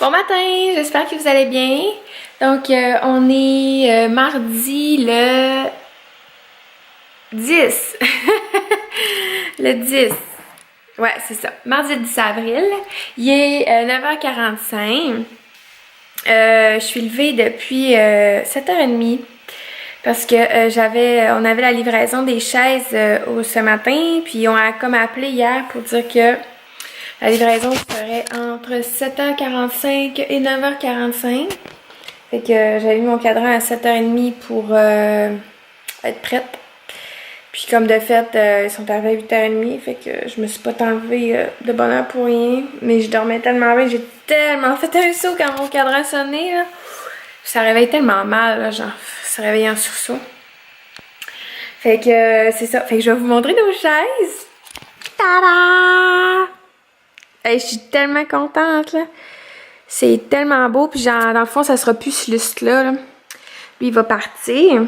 Bon matin, j'espère que vous allez bien. Donc, on est mardi le 10. Le 10. Ouais, c'est ça. Mardi le 10 avril. Il est 9h45. Je suis levée depuis 7h30 parce que on avait la livraison des chaises ce matin. Puis on a comme appelé hier pour dire que la livraison serait entre 7h45 et 9h45. Fait que j'avais mis mon cadran à 7h30 pour être prête. Puis comme de fait, ils sont arrivés à 8h30. Fait que je me suis pas tant levée de bonne heure pour rien. Mais je dormais tellement bien. J'ai tellement fait un saut quand mon cadran sonnait. Là. Ça réveille tellement mal, là, genre, se réveiller en sursaut. Fait que c'est ça. Fait que je vais vous montrer nos chaises. Tada! Hey, je suis tellement contente, là. C'est tellement beau. Puis genre, dans le fond, ça sera plus ce lustre-là. Là. Lui, il va partir.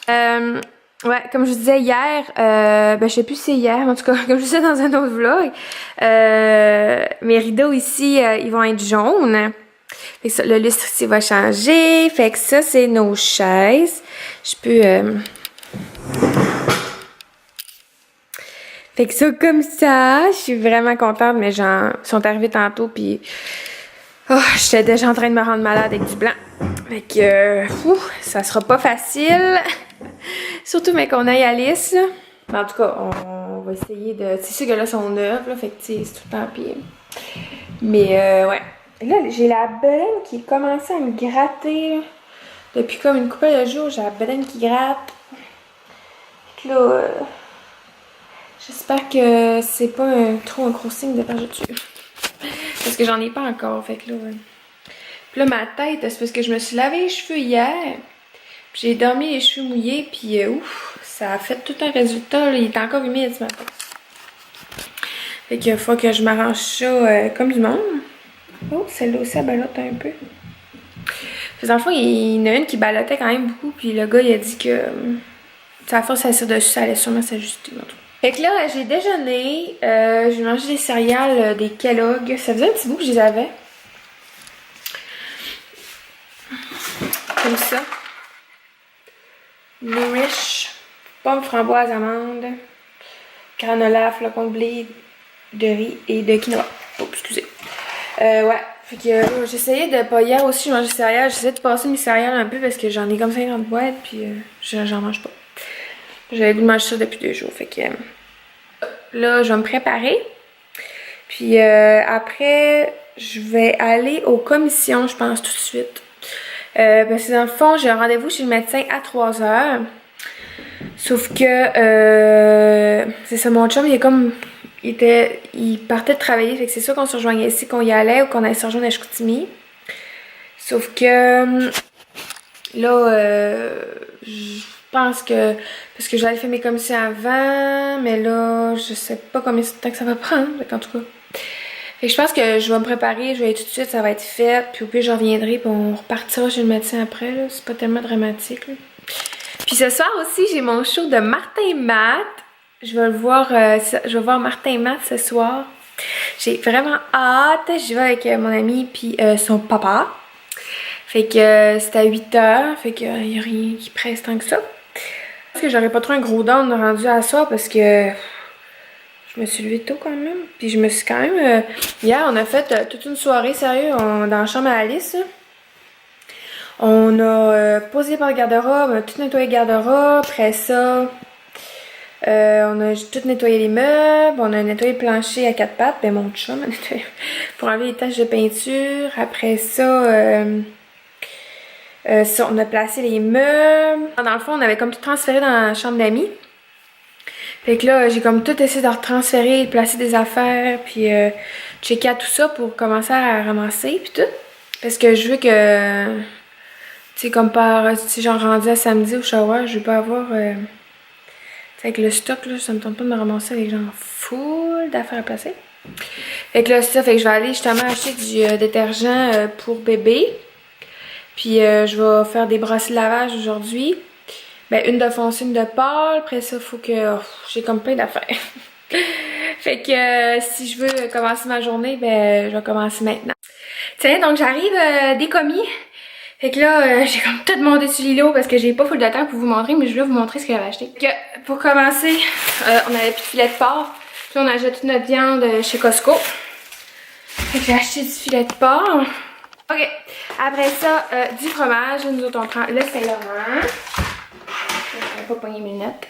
Ouais, comme je vous disais hier, je sais plus si c'est hier, en tout cas, comme je disais dans un autre vlog, mes rideaux ici, ils vont être jaunes. Fait que ça, le lustre ici va changer. Fait que ça, c'est nos chaises. Je peux... Fait que ça, comme ça, je suis vraiment contente, mais genre, ils sont arrivés tantôt, puis... Oh, j'étais déjà en train de me rendre malade avec du blanc. Fait que, ça sera pas facile. Surtout, mais qu'on aille à Alice. En tout cas, on va essayer de... C'est sûr que là, sont neufs, là, fait que, c'est tout le temps pire. Mais, ouais. Là, j'ai la bedaine qui commence à me gratter, là. Depuis comme une couple de jours, j'ai la bedaine qui gratte. Fait que là, j'espère que c'est pas trop un gros signe de vergeture. Parce que j'en ai pas encore, fait que là... Puis là, ma tête, c'est parce que je me suis lavé les cheveux hier. Puis j'ai dormi les cheveux mouillés, puis ouf, ça a fait tout un résultat, là. Il est encore humide ce matin. Fait qu'il faut que je m'arrange ça comme du monde. Oh, celle-là aussi, elle ballotte un peu. Puis dans le fond, il y en a une qui ballottait quand même beaucoup, puis le gars, il a dit que... à force d'asseoir dessus, ça allait sûrement s'ajuster. Fait que là, j'ai déjeuné, j'ai mangé des céréales, des Kellogg. Ça faisait un petit bout que je les avais. Comme ça. Nourish, pommes, framboises, amandes, granola, flocons de blé, de riz et de quinoa. Oh, excusez. Ouais, fait que j'essayais de pas hier aussi, je mangeais des céréales. J'essayais de passer mes céréales un peu parce que j'en ai comme 50 boîtes, puis j'en mange pas. J'avais le goût de manger ça depuis 2 jours, fait que là, je vais me préparer. Puis après, je vais aller aux commissions, je pense, tout de suite. Parce que dans le fond, j'ai un rendez-vous chez le médecin à 3h. Sauf que, c'est ça, mon chum, il partait de travailler, fait que c'est sûr qu'on se rejoignait ici, qu'on y allait ou qu'on allait se rejoindre à Chicoutimi. Sauf que, là, je pense que, parce que j'allais faire mes commissions avant, mais là, je sais pas combien de temps que ça va prendre, en tout cas. Fait que je pense que je vais me préparer, je vais aller tout de suite, ça va être fait, puis au pire je reviendrai, puis on repartira chez le médecin après, là. C'est pas tellement dramatique, là. Puis ce soir aussi, j'ai mon show de Martin Matt. Je vais voir Martin Matt ce soir. J'ai vraiment hâte. J'y vais avec mon ami puis son papa. Fait que c'est à 8h. Fait qu'il n'y a rien qui presse tant que ça. Parce que j'aurais pas trop un gros down rendu à soir parce que je me suis levée tôt quand même. Puis je me suis quand même... hier, on a fait toute une soirée, sérieux, dans la chambre à Alice. Là. On a posé par le garde-robe, on a tout nettoyé le garde-robe. Après ça, on a tout nettoyé les meubles. On a nettoyé le plancher à 4 pattes. Ben mon chum a nettoyé pour enlever les taches de peinture. Après ça, on a placé les meubles. Dans le fond, on avait comme tout transféré dans la chambre d'amis. Fait que là, j'ai comme tout essayé de retransférer, placer des affaires, puis checker à tout ça pour commencer à ramasser, puis tout. Parce que je veux que... Tu sais, comme par, si genre rendu à samedi au shower, je vais pas avoir, tu sais, avec le stock, là, ça me tente pas de me ramasser avec genre full d'affaires à placer. Fait que là, c'est ça, fait que je vais aller justement acheter du détergent pour bébé. Puis je vais faire des brosses de lavage aujourd'hui. Ben, une de foncé, une de pâle. Après ça, faut que, j'ai comme plein d'affaires. Fait que si je veux commencer ma journée, ben, je vais commencer maintenant. Tiens, donc j'arrive des commis. Fait que là, j'ai comme tout monté sur Lilo parce que j'ai pas full de temps pour vous montrer, mais je vais vous montrer ce que j'avais acheté. Que, pour commencer, on avait plus de filet de porc. Puis on a acheté toute notre viande chez Costco. Fait que j'ai acheté du filet de porc. Ok, après ça, du fromage. Nous autres, on prend le Saint-Laurent. Je vais pas pogner mes lunettes.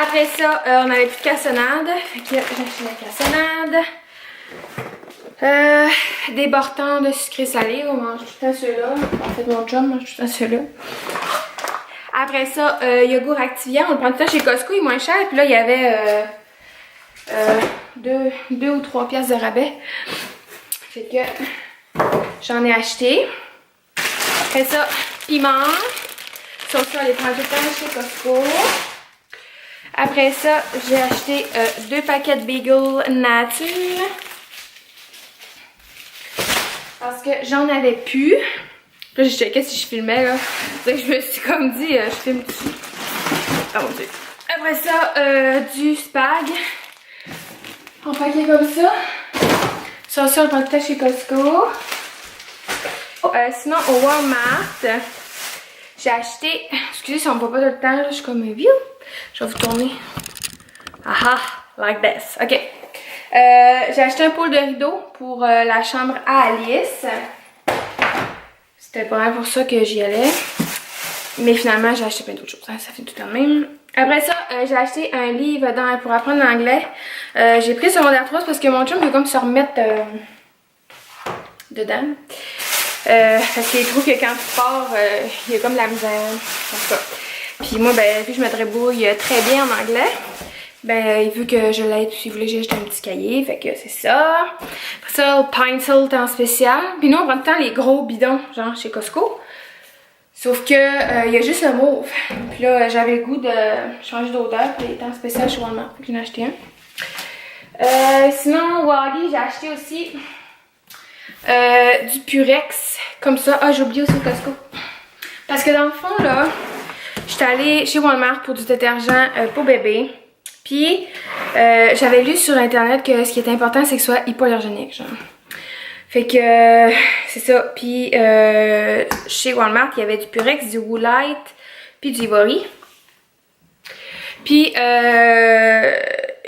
Après ça, on avait plus de cassonade. Fait que j'ai acheté la cassonade. Des bortons de sucré salé. On mange tout le temps ceux-là. En fait, mon chum mange tout le temps ceux-là. Après ça, yogourt Activia. On le prend tout le temps chez Costco. Il est moins cher. Puis là, il y avait 2 ou 3 piastres de rabais. Fait que j'en ai acheté. Après ça, piment. Ça aussi, on les prend tout le temps chez Costco. Après ça, j'ai acheté 2 paquets de bagel nature. Parce que j'en avais plus. Là, j'ai checké si je filmais, là. C'est que je me suis comme dit, je filme dessus. Ah mon dieu. Après ça, du spag. En paquet comme ça. Ça aussi, on le prend tout le temps chez Costco. Sinon, au Walmart, j'ai acheté... Excusez si on me voit pas tout le temps, là, je suis comme... Je vais vous tourner. Aha, like this. Ok. J'ai acheté un pot de rideau pour la chambre à Alice. C'était pas mal pour ça que j'y allais. Mais finalement, j'ai acheté plein d'autres choses. Hein, ça fait tout le même. Après ça, j'ai acheté un livre pour apprendre l'anglais. J'ai pris secondaire 3 parce que mon chum veut comme se remettre dedans. Parce qu'il trouve que quand tu pars, il y a comme la misère. En tout cas. Puis moi, ben, vu que je me débrouille très bien en anglais, ben, il veut que je l'aide. Puis il voulait que j'ai acheté un petit cahier. Fait que c'est ça. Après ça, le Pine-Salt en spécial. Puis nous, on prend tout le temps les gros bidons, genre chez Costco. Sauf que il y a juste le mauve. Puis là, j'avais le goût de changer d'odeur. Puis il était en spécial chez Walmart. Fait que j'en ai acheté un. Sinon, Wally, j'ai acheté aussi du Purex. Comme ça. Ah, j'ai oublié aussi le Costco. Parce que dans le fond, là, j'étais allée chez Walmart pour du détergent pour bébé. Puis, j'avais lu sur internet que ce qui était important, c'est que ce soit hypoallergénique, genre. Fait que, c'est ça. Puis, chez Walmart, il y avait du Purex, du Woolite, puis du Ivory. Puis,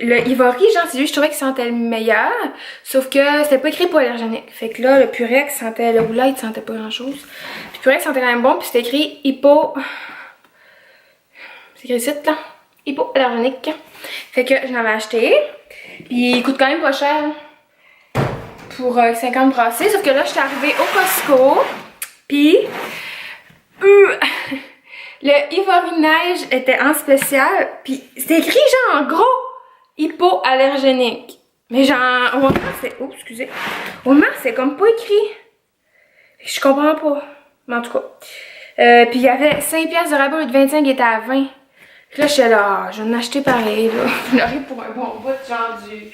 le Ivory, genre, c'est lui, je trouvais qu'il sentait le meilleur. Sauf que c'était pas écrit hypoallergénique. Fait que là, le Purex sentait, le Woolite sentait pas grand-chose. Puis, le Purex sentait quand même bon, puis c'était écrit hypo... C'est écrit ici, là. Hypoallergénique. Fait que je l'avais acheté. Puis il coûte quand même pas cher pour 50 brassées. Sauf que là, je suis arrivée au Costco. Puis le Ivory Neige était en spécial. Puis c'était écrit genre en gros hypoallergénique. Mais genre, au Walmart, c'est. Oh, excusez. Au Walmart, c'est comme pas écrit. Je comprends pas. Mais en tout cas. Puis il y avait 5 piastres de rabais au lieu de 25 qui était à 20. Puis là, je suis là, je vais en acheter pareil, là. J'aurais pour un bon bout, genre du...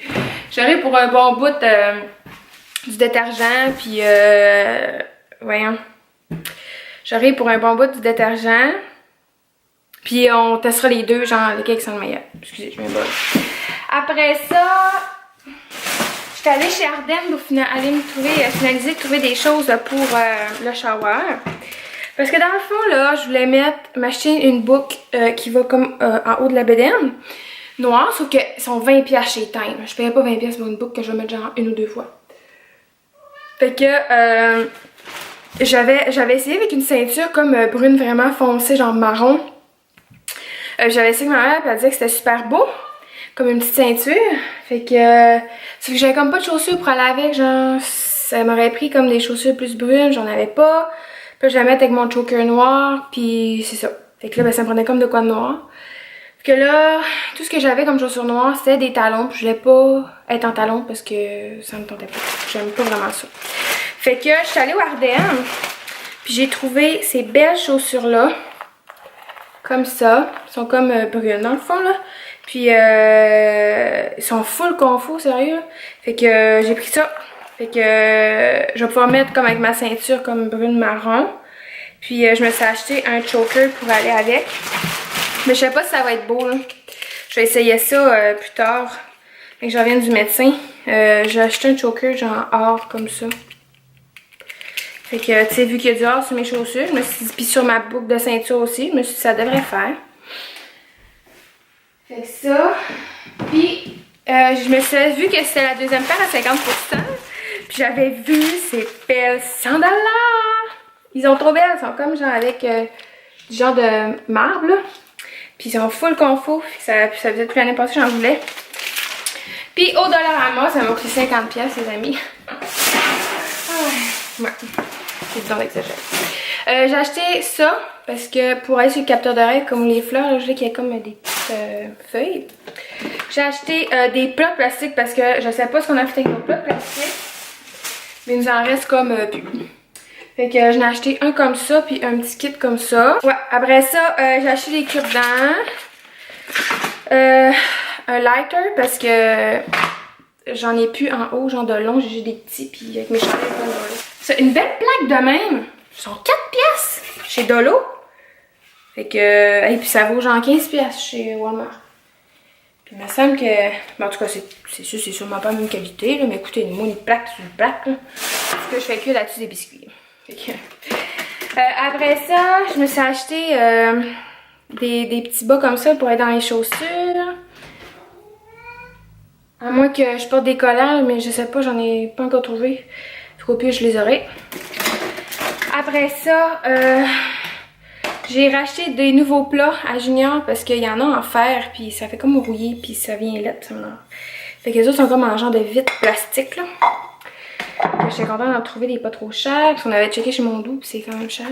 J'aurais pour un bon bout du détergent, puis voyons. J'aurais pour un bon bout du détergent. Puis on testera les deux, genre lesquels sont le meilleur. Excusez, je m'ébole. Après ça, j'étais allée chez Ardennes pour finaliser de trouver des choses pour le shower. Parce que dans le fond, là, je voulais m'acheter une boucle qui va comme en haut de la bedaine, noire, sauf que sont 20 piastres chez Time. Je payais pas 20 piastres pour une boucle que je vais mettre genre 1 ou 2 fois. Fait que j'avais essayé avec une ceinture comme brune vraiment foncée, genre marron. J'avais essayé avec ma mère, puis elle disait que c'était super beau, comme une petite ceinture. Fait que j'avais comme pas de chaussures pour aller avec, genre ça m'aurait pris comme des chaussures plus brunes, j'en avais pas. Puis je vais la mettre avec mon choker noir, puis c'est ça. Fait que là, ben, ça me prenait comme de quoi de noir. Fait que là, tout ce que j'avais comme chaussures noires, c'était des talons. Puis je voulais pas être en talons parce que ça me tentait pas. J'aime pas vraiment ça. Fait que je suis allée au Ardennes, puis j'ai trouvé ces belles chaussures-là. Comme ça. Ils sont comme brunes dans le fond, là. Puis ils sont full confort, sérieux. Fait que j'ai pris ça. Fait que je vais pouvoir mettre comme avec ma ceinture comme brune marron. Puis je me suis acheté un choker pour aller avec. Mais je sais pas si ça va être beau là. Je vais essayer ça plus tard. Fait que je reviens du médecin. J'ai acheté un choker genre or comme ça. Fait que, tu sais, vu qu'il y a du or sur mes chaussures, je me suis dit, puis sur ma boucle de ceinture aussi, je me suis dit, ça devrait faire. Fait que ça. Puis, je me suis vu que c'était la deuxième paire à 50%. Puis j'avais vu ces belles sandales là. Ils sont trop belles, ils sont comme genre avec du genre de marbre là. Puis ils sont full confort, ça faisait depuis l'année passée, j'en voulais. Puis au Dollarama, ça m'a coûté 50$ les amis. Ouais, c'est du temps d'exagérer. J'ai acheté ça parce que pour aller sur le capteur d'oreille, comme les fleurs, là, je veux qu'il y ait comme des petites feuilles. J'ai acheté des plats de plastique parce que je sais pas ce qu'on a fait avec nos plats de plastique. Mais il nous en reste comme plus. Fait que j'en ai acheté un comme ça, puis un petit kit comme ça. Ouais, après ça, j'ai acheté des cure-dents. Un lighter parce que j'en ai plus en haut, genre de long, j'ai des petits, puis avec mes chandelles. C'est une belle plaque de même. Ils sont 4$ chez Dolo. Fait que, et puis ça vaut genre 15$ chez Walmart. Puis il me semble que, ben en tout cas, c'est sûr, c'est sûrement pas la même qualité, là, mais écoutez, moi, une plaque sur une plaque, là. Parce que je fais que là-dessus des biscuits. Fait que, après ça, je me suis acheté des petits bas comme ça pour être dans les chaussures. À moins que je porte des collants, mais je sais pas, j'en ai pas encore trouvé. Au pire, je les aurai. Après ça, j'ai racheté des nouveaux plats à Junior parce qu'il y en a en fer, puis ça fait comme rouillé, puis ça vient là, puis ça m'énerve. Fait que les autres sont comme en genre de vitre plastique, là. J'étais contente d'en trouver des pas trop chers, parce qu'on avait checké chez Mondou, puis c'est quand même cher.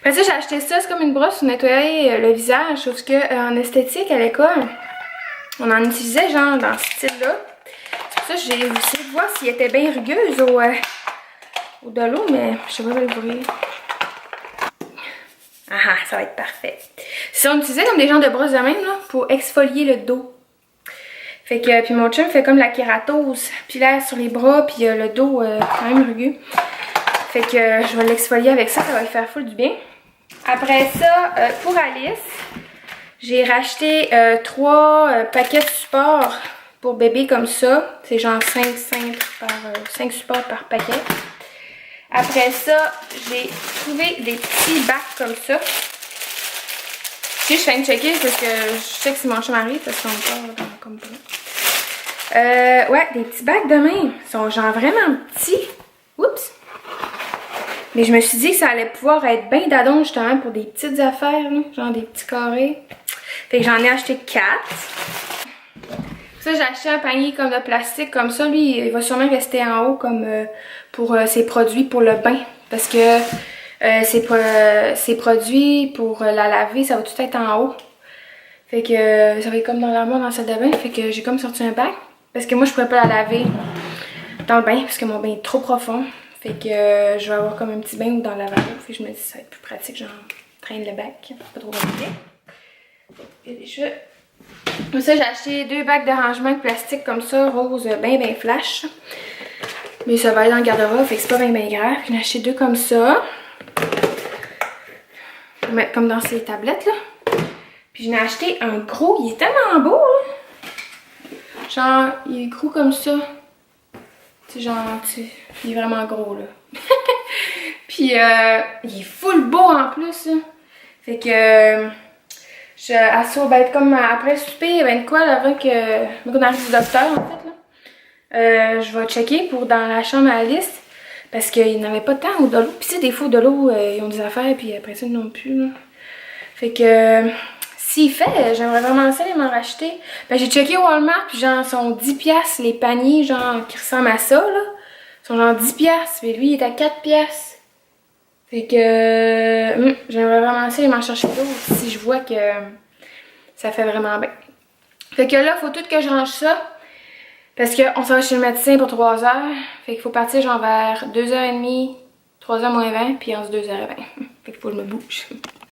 Après ça, j'ai acheté ça, c'est comme une brosse pour nettoyer le visage, sauf que en esthétique à l'école, on en utilisait genre dans ce style-là. C'est pour ça que j'ai essayé de voir s'il était bien rugueuse au Dolo, mais je sais pas l'ouvrir. Ah, ça va être parfait. Ça, on utilisait comme des genres de brosses de même là, pour exfolier le dos. Fait que, puis mon chum fait comme la kératose pilaire sur les bras, puis le dos quand même rugueux. Fait que je vais l'exfolier avec ça, ça va lui faire full du bien. Après ça, pour Alice, j'ai racheté 3 paquets de supports pour bébé comme ça. C'est genre 5 supports par paquet. Après ça, j'ai trouvé des petits bacs comme ça. Si je fais une checker parce que je sais que c'est mon chum arrive parce qu'on part dans comme ça. Ouais, des petits bacs de même. Ils sont genre vraiment petits. Oups! Mais je me suis dit que ça allait pouvoir être bien d'adon justement pour des petites affaires, là, genre des petits carrés. Fait que j'en ai acheté 4. Ça, j'ai acheté un panier comme de plastique comme ça. Lui, il va sûrement rester en haut comme pour ses produits pour le bain. Parce que ses produits pour la laver, ça va tout être en haut. Fait que ça va être comme dans l'armoire dans la salle de bain. Fait que j'ai comme sorti un bac. Parce que moi, je pourrais pas la laver dans le bain parce que mon bain est trop profond. Fait que je vais avoir comme un petit bain dans le lavabo. Fait que je me dis que ça va être plus pratique, genre traîne le bac. Pas trop compliqué. Il y a des cheveux. Comme ça, j'ai acheté 2 bacs de rangement de plastique comme ça, rose, bien flash. Mais ça va aller dans le garde-robe, fait que c'est pas bien grave. J'en ai acheté 2 comme ça. Pour mettre comme dans ces tablettes là. Puis j'en ai acheté un gros, il est tellement beau là. Genre, il est gros comme ça. Tu sais, genre, il est vraiment gros là. Puis il est full beau en plus là. Fait que ça va être comme après le souper, ben quoi là, avant qu'on arrive du docteur en fait là. Je vais checker pour dans la chambre à Alice. Parce qu'il n'avait pas de temps au Dolo. Puis tu sais, des fois au Dolo, ils ont des affaires, puis après ça, ils n'ont plus là. Fait que s'il fait, j'aimerais vraiment ça les m'en racheter. Ben j'ai checké au Walmart, puis genre, sont 10$ les paniers, genre, qui ressemblent à ça là. Ils sont genre 10$. Mais lui, il est à 4$. Fait que j'aimerais vraiment ça m'en chercher d'autres si je vois que ça fait vraiment bien. Fait que là, faut tout que je range ça. Parce qu'on s'en va chez le médecin pour 3 heures. Fait qu'il faut partir genre vers 2h30, 3h moins 20, puis 2h20. Fait qu'il faut que je me bouge.